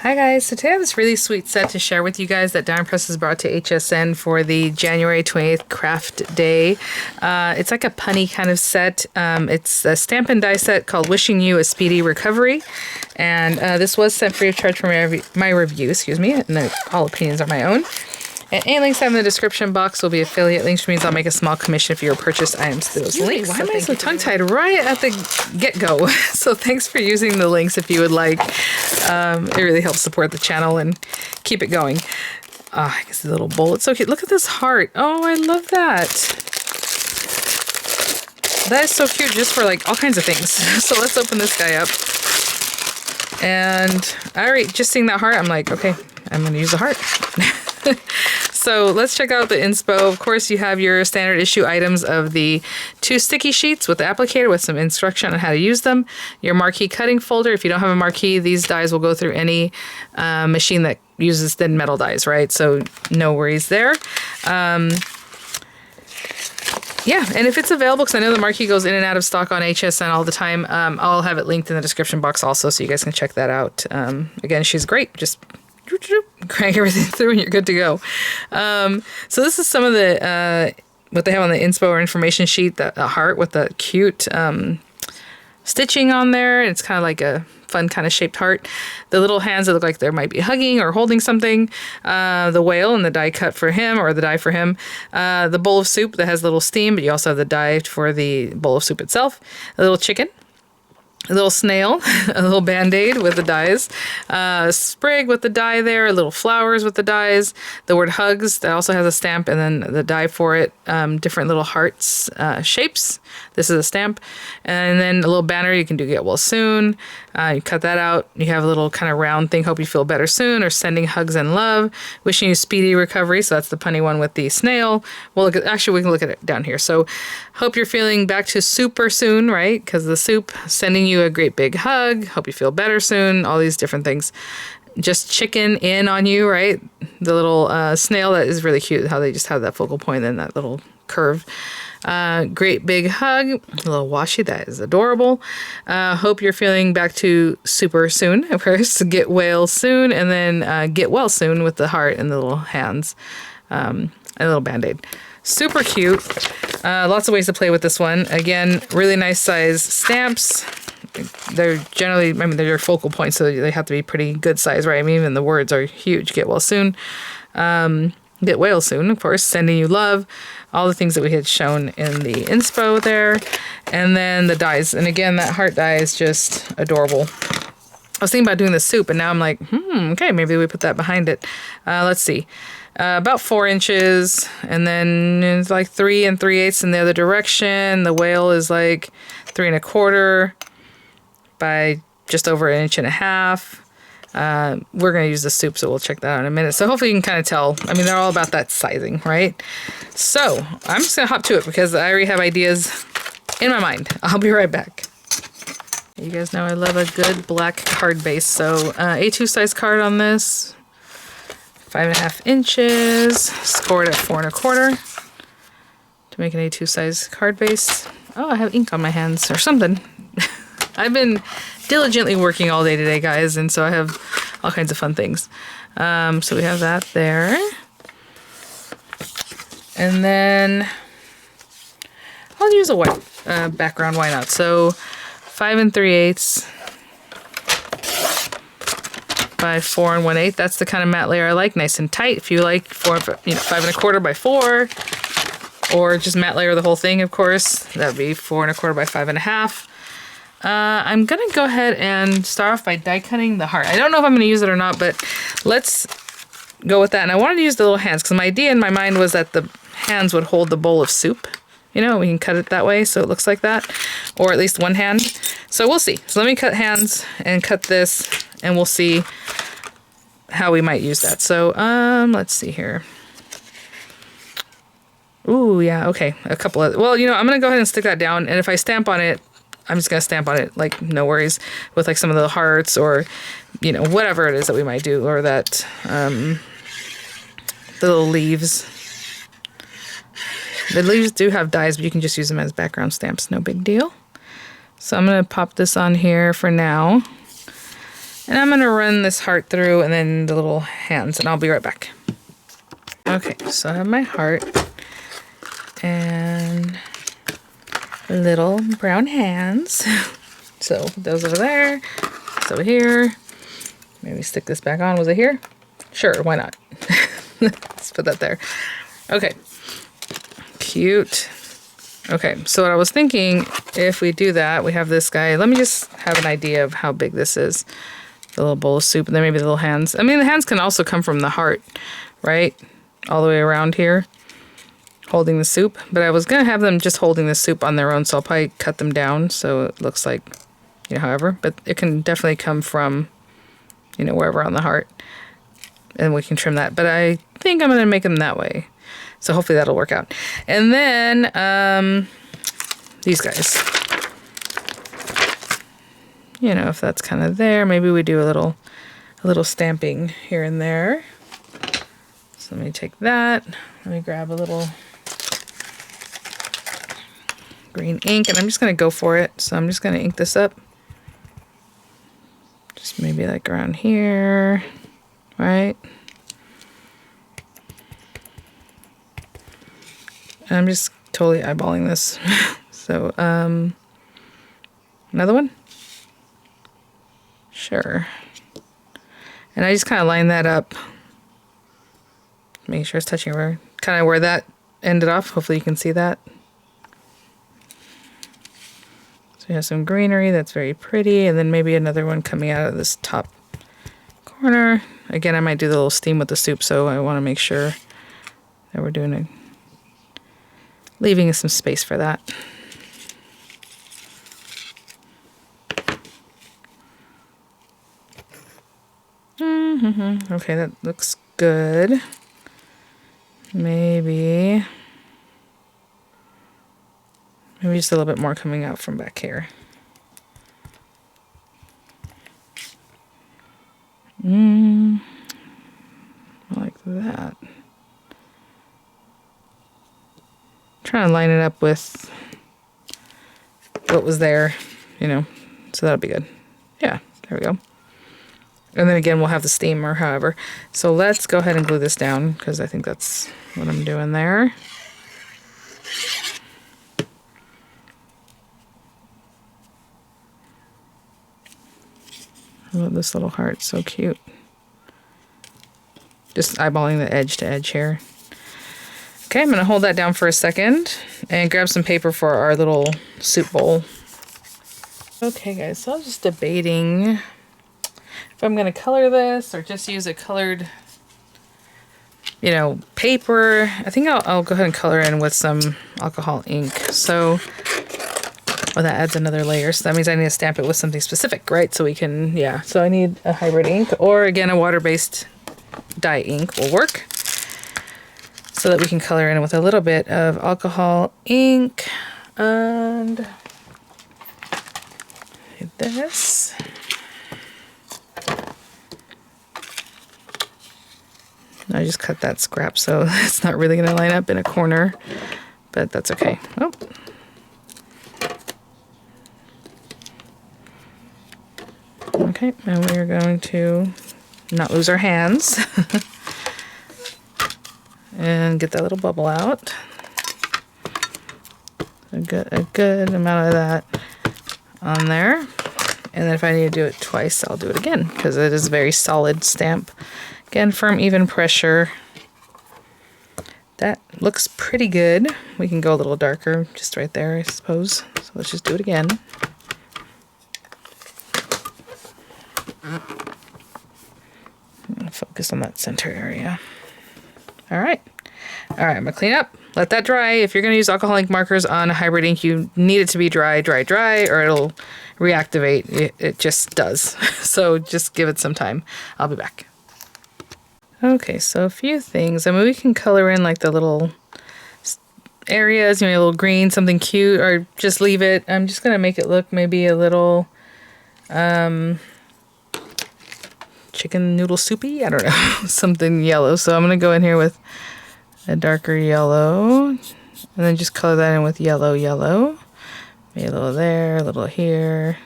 Hi guys, so today I have this really sweet set to share with you guys that Darn Press has brought to HSN for the January 28th craft day. It's like a punny kind of set. It's a stamp and die set called Wishing You a Speedy Recovery. And this was sent free of charge for my review, and all opinions are my own. And any links I have in the description box will be affiliate links, which means I'll make a small commission for your purchased items through those links. Why am I so tongue-tied right at the get-go? So thanks for using the links if you would like. It really helps support the channel and keep it going. I guess the little bowl. It's so cute. Look at this heart. Oh, I love that. That is so cute just for like all kinds of things. So let's open this guy up. And just seeing that heart, I'm like, okay, I'm going to use the heart. So let's check out the inspo. Of course, you have your standard issue items of the 2 sticky sheets with the applicator with some instruction on how to use them. Your marquee cutting folder. If you don't have a marquee, these dies will go through any machine that uses thin metal dies, right? So no worries there. Yeah, and if it's available, because I know the marquee goes in and out of stock on HSN all the time, I'll have it linked in the description box also, so you guys can check that out. Again, she's great. Just crank everything through and you're good to go. So this is some of the what they have on the inspo or information sheet, the heart with the cute stitching on there. It's kind of like a fun kind of shaped heart. The little hands that look like they might be hugging or holding something. The whale and the die cut for him, or the die for him. The bowl of soup that has a little steam, but you also have the die for the bowl of soup itself. A little chicken. A little snail, a little band-aid with the dies, a sprig with the die there, little flowers with the dies, the word hugs that also has a stamp, and then the die for it, different little hearts shapes. This is a stamp. And then a little banner, you can do get well soon. You cut that out. You have a little kind of round thing, hope you feel better soon, or sending hugs and love, wishing you speedy recovery. So that's the punny one with the snail. Well, actually, we can look at it down here. So hope you're feeling back to super soon, right? Because the soup, sending you a great big hug, hope you feel better soon, all these different things. Just chicken in on you, right? The little snail, that is really cute, how they just have that focal point and that little curve. Great big hug, a little washi, that is adorable. Hope you're feeling back to super soon, of course. Get well soon, and then get well soon with the heart and the little hands, and a little band-aid. Super cute. Lots of ways to play with this one. Again, really nice size stamps. They're generally, they're your focal point, so they have to be pretty good size, right? Even the words are huge. Get well soon. Get well soon, of course. Sending you love. All the things that we had shown in the inspo there. And then the dies. And again, that heart die is just adorable. I was thinking about doing the soup, and now I'm like, okay, maybe we put that behind it. Let's see. About 4 inches, and then it's like 3 3/8 in the other direction. The whale is like 3 1/4 by just over 1.5 inches. We're going to use the soup, so we'll check that out in a minute. So hopefully you can kind of tell. They're all about that sizing, right? So I'm just going to hop to it because I already have ideas in my mind. I'll be right back. You guys know I love a good black card base. So A2 size card on this. 5.5 inches. Scored at 4 1/4 to make an A2 size card base. Oh, I have ink on my hands or something. I've been diligently working all day today, guys, and so I have all kinds of fun things. So we have that there. And then I'll use a white background, why not? So 5 3/8 by 4 1/8. That's the kind of matte layer I like, nice and tight. If you like 5 1/4 by 4, or just matte layer the whole thing, of course, that'd be 4 1/4 by 5.5. I'm going to go ahead and start off by die cutting the heart. I don't know if I'm going to use it or not, but let's go with that. And I wanted to use the little hands because my idea in my mind was that the hands would hold the bowl of soup. We can cut it that way so it looks like that, or at least one hand. So we'll see. So let me cut hands and cut this, and we'll see how we might use that. So let's see here. Ooh, yeah, okay. A couple of, well, I'm going to go ahead and stick that down, and if I stamp on it, I'm just going to stamp on it, like, no worries, with, like, some of the hearts or, whatever it is that we might do, or that, the little leaves. The leaves do have dies, but you can just use them as background stamps, no big deal. So I'm going to pop this on here for now. And I'm gonna run this heart through and then the little hands, and I'll be right back. Okay, so I have my heart and little brown hands. So those over there, it's over here. Maybe stick this back on. Was it here? Sure, why not? Let's put that there. Okay, cute. Okay, so what I was thinking, if we do that, we have this guy. Let me just have an idea of how big this is. The little bowl of soup, and then maybe the little hands. I mean, the hands can also come from the heart, right? All the way around here, holding the soup. But I was going to have them just holding the soup on their own, so I'll probably cut them down so it looks like, you know, however. But it can definitely come from, you know, wherever on the heart. And we can trim that. But I think I'm going to make them that way. So hopefully that'll work out. And then these guys. You know, if that's kind of there, maybe we do a little stamping here and there. So let me take that. Let me grab a little green ink, and I'm just going to go for it. So I'm just going to ink this up. Just maybe like around here, right? And I'm just totally eyeballing this. So, another one? Sure. And I just kind of line that up. Make sure it's touching where, kind of where that ended off. Hopefully you can see that. So we have some greenery that's very pretty, and then maybe another one coming out of this top corner. Again, I might do the little steam with the soup, so I want to make sure that we're doing it. Leaving some space for that. Okay, that looks good. Maybe just a little bit more coming out from back here. Like that. Trying to line it up with what was there, you know, so that'll be good. Yeah, there we go. And then again, we'll have the steam or however. So let's go ahead and glue this down, because I think that's what I'm doing there. Oh, this little heart, so cute. Just eyeballing the edge to edge here. Okay, I'm going to hold that down for a second and grab some paper for our little soup bowl. Okay guys, so I was just debating if I'm going to color this or just use a colored, you know, paper. I think I'll go ahead and color in with some alcohol ink. So, well, that adds another layer. So that means I need to stamp it with something specific, right? So we can, yeah. So I need a hybrid ink, or again, a water-based dye ink will work. So that we can color in with a little bit of alcohol ink. And this. I just cut that scrap, so it's not really going to line up in a corner, but that's okay. Oh. Okay, and we're going to not lose our hands and get that little bubble out. A good amount of that on there. And then if I need to do it twice, I'll do it again, because it is a very solid stamp. Again, firm, even pressure. That looks pretty good. We can go a little darker just right there, I suppose. So let's just do it again. I'm gonna focus on that center area. All right, I'm gonna clean up. Let that dry. If you're gonna use alcohol ink markers on a hybrid ink, you need it to be dry, or it'll reactivate. It just does. So just give it some time. I'll be back. Okay, so a few things. I mean, we can color in like the little areas, maybe a little green, something cute, or just leave it. I'm just gonna make it look maybe a little chicken noodle soupy. I don't know, something yellow. So I'm gonna go in here with a darker yellow, and then just color that in with yellow. Maybe a little there, a little here.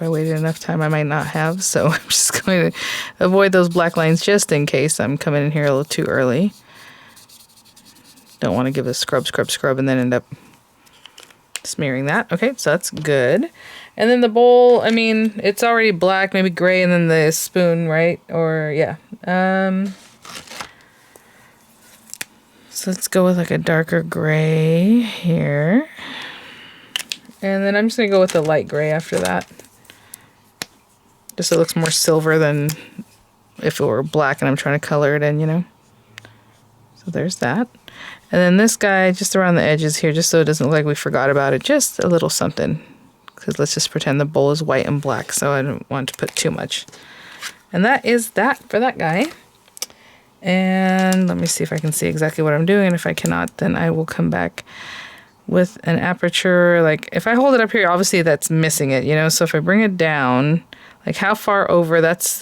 if I waited enough time, I might not have. So I'm just going to avoid those black lines just in case I'm coming in here a little too early. Don't want to give a scrub, scrub, scrub, and then end up smearing that. Okay, so that's good. And then the bowl, I mean, it's already black, maybe gray, and then the spoon, right? Or, yeah. So let's go with like a darker gray here. And then I'm just going to go with the light gray after that. Just so it looks more silver than if it were black and I'm trying to color it in, you know. So there's that. And then this guy, just around the edges here, just so it doesn't look like we forgot about it, just a little something. Because let's just pretend the bowl is white and black, so I don't want to put too much. And that is that for that guy. And let me see if I can see exactly what I'm doing. And if I cannot, then I will come back with an aperture. Like, if I hold it up here, obviously that's missing it, you know? So if I bring it down, like how far over, that's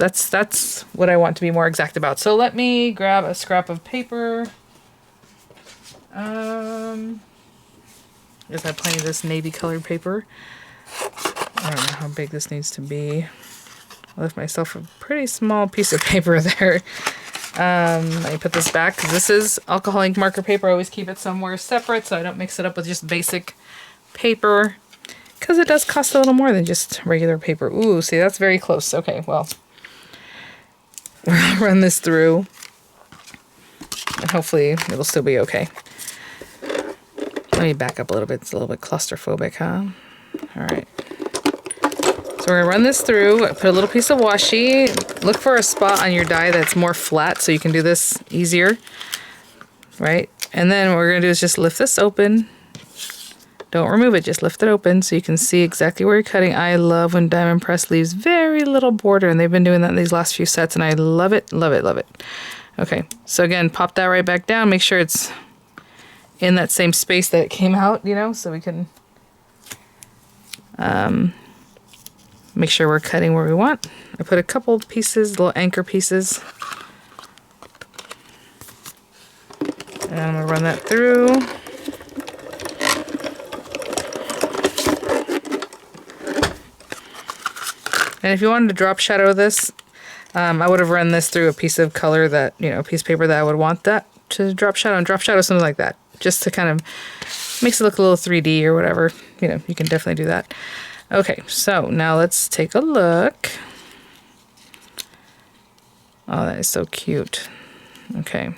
what I want to be more exact about. So let me grab a scrap of paper. I guess I have plenty of this navy colored paper. I don't know how big this needs to be. I left myself a pretty small piece of paper there. Let me put this back because this is alcohol ink marker paper. I always keep it somewhere separate so I don't mix it up with just basic paper because it does cost a little more than just regular paper. Ooh, see, that's very close. Okay, well, we'll run this through and hopefully it'll still be okay. Let me back up a little bit. It's a little bit claustrophobic, huh? All right. So we're gonna run this through, put a little piece of washi. Look for a spot on your die that's more flat so you can do this easier, right? And then what we're gonna do is just lift this open. Don't remove it, just lift it open so you can see exactly where you're cutting. I love when Diamond Press leaves very little border, and they've been doing that in these last few sets, and I love it, love it, love it. Okay, so again, pop that right back down. Make sure it's in that same space that it came out, you know, so we can make sure we're cutting where we want. I put a couple pieces, little anchor pieces. And I'm gonna run that through. And if you wanted to drop shadow this, I would have run this through a piece of color that, you know, a piece of paper that I would want that to drop shadow, and drop shadow something like that. Just to kind of makes it look a little 3D or whatever. You know, you can definitely do that. Okay, so now let's take a look. Oh, that is so cute. Okay.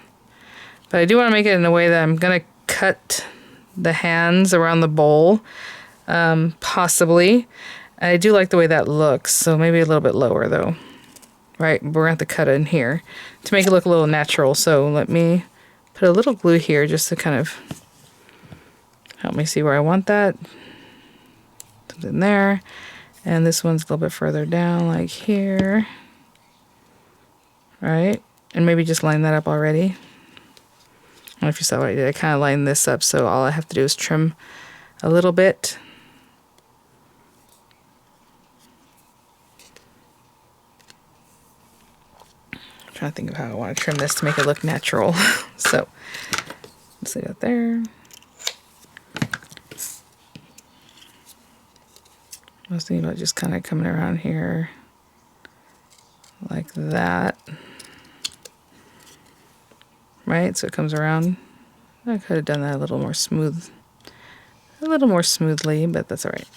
But I do want to make it in a way that I'm going to cut the hands around the bowl, possibly. I do like the way that looks, so maybe a little bit lower though. Right, we're going to have to cut it in here to make it look a little natural. So let me put a little glue here just to kind of help me see where I want that. Something there. And this one's a little bit further down, like here. Right? And maybe just line that up already. I don't know if you saw what I did. I kind of lined this up, so all I have to do is trim a little bit. I'm trying to think of how I want to trim this to make it look natural. So, let's leave that there. I was thinking about just kind of coming around here like that. Right, so it comes around. I could have done that a little more smoothly, but that's all right.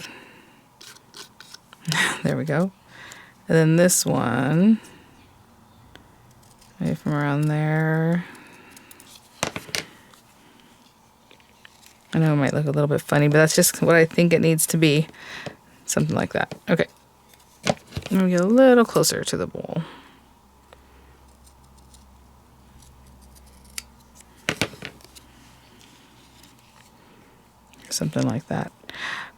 There we go. And then this one, maybe from around there. I know it might look a little bit funny, but that's just what I think it needs to be. Something like that. Okay. Let me get a little closer to the bowl. Something like that.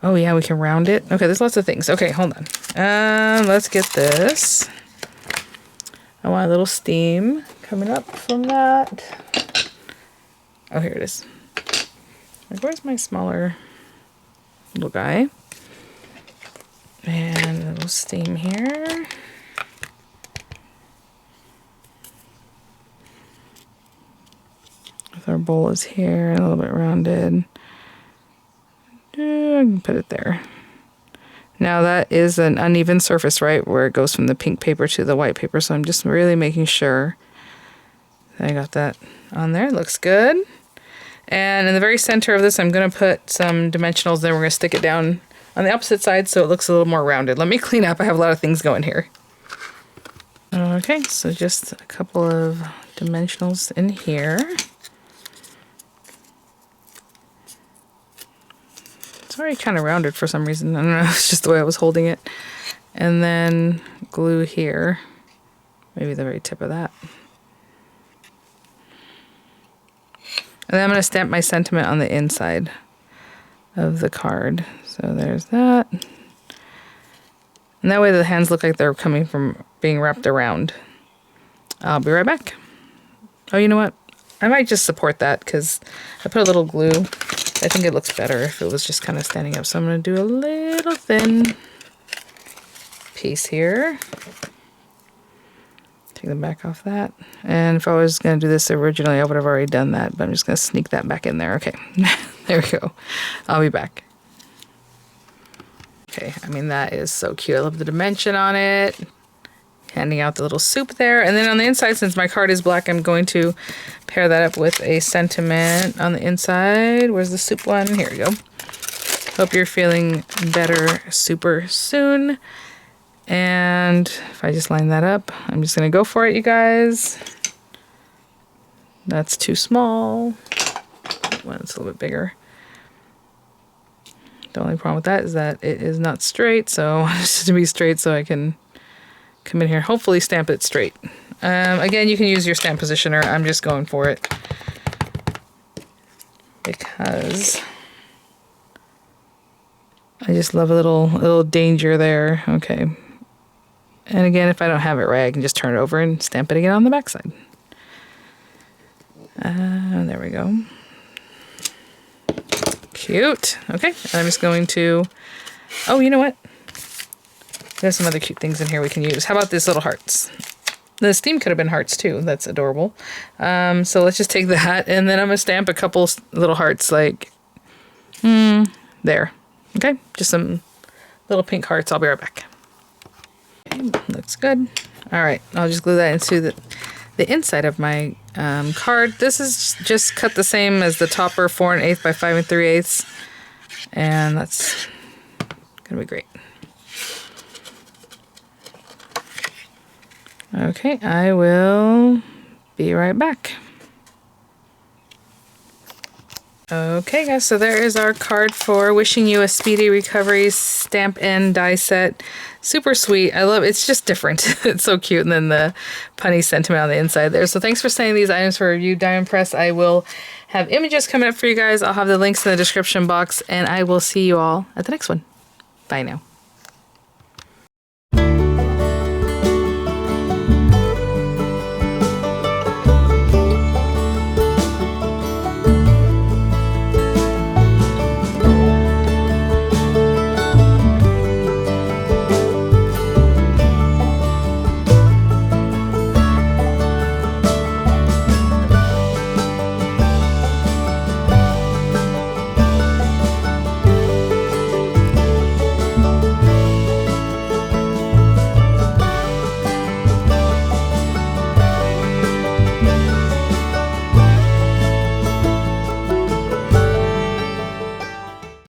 Oh yeah, we can round it. Okay, there's lots of things. Okay, hold on. Let's get this. I want a little steam coming up from that. Oh, here it is. Like, where's my smaller little guy? And a little steam here. With our bowl is here, a little bit rounded. I can put it there. Now that is an uneven surface, right, where it goes from the pink paper to the white paper. So I'm just really making sure that I got that on there. It looks good. And in the very center of this, I'm going to put some dimensionals. Then we're going to stick it down on the opposite side so it looks a little more rounded. Let me clean up. I have a lot of things going here. Okay, so just a couple of dimensionals in here. It's already kind of rounded for some reason. I don't know, it's just the way I was holding it. And then glue here. Maybe the very tip of that. And then I'm going to stamp my sentiment on the inside of the card. So there's that. And that way the hands look like they're coming from being wrapped around. I'll be right back. Oh, you know what? I might just support that because I put a little glue. I think it looks better if it was just kind of standing up. So I'm going to do a little thin piece here. Take the back off that. And if I was going to do this originally, I would have already done that. But I'm just going to sneak that back in there. Okay, there we go. I'll be back. Okay, I mean, that is so cute. I love the dimension on it. Handing out the little soup there. And then on the inside, since my card is black, I'm going to pair that up with a sentiment on the inside. Where's the soup one? Here we go. Hope you're feeling better super soon. And if I just line that up, I'm just going to go for it, you guys. That's too small. One that's a little bit bigger. The only problem with that is that it is not straight, so I want it to be straight so I can come in here, hopefully stamp it straight. Again, you can use your stamp positioner. I'm just going for it because I just love a little danger there. Okay. And again, if I don't have it right, I can just turn it over and stamp it again on the back side. There we go. Cute. Okay, and I'm just going to, oh, you know what? There's some other cute things in here we can use. How about these little hearts? The steam could have been hearts too. That's adorable. So let's just take that, and then I'm gonna stamp a couple little hearts like, there. Okay, just some little pink hearts. I'll be right back. Okay, looks good. All right, I'll just glue that into the inside of my card. This is just cut the same as the topper, 4 1/8 by 5 3/8, and that's gonna be great. Okay, I will be right back. Okay guys, so there is our card for wishing you a speedy recovery stamp and die set. Super sweet. I love it. It's just different. It's so cute. And then the punny sentiment on the inside there. So thanks for sending these items for review, Diamond Press. I will have images coming up for you guys. I'll have the links in the description box, and I will see you all at the next one. Bye now.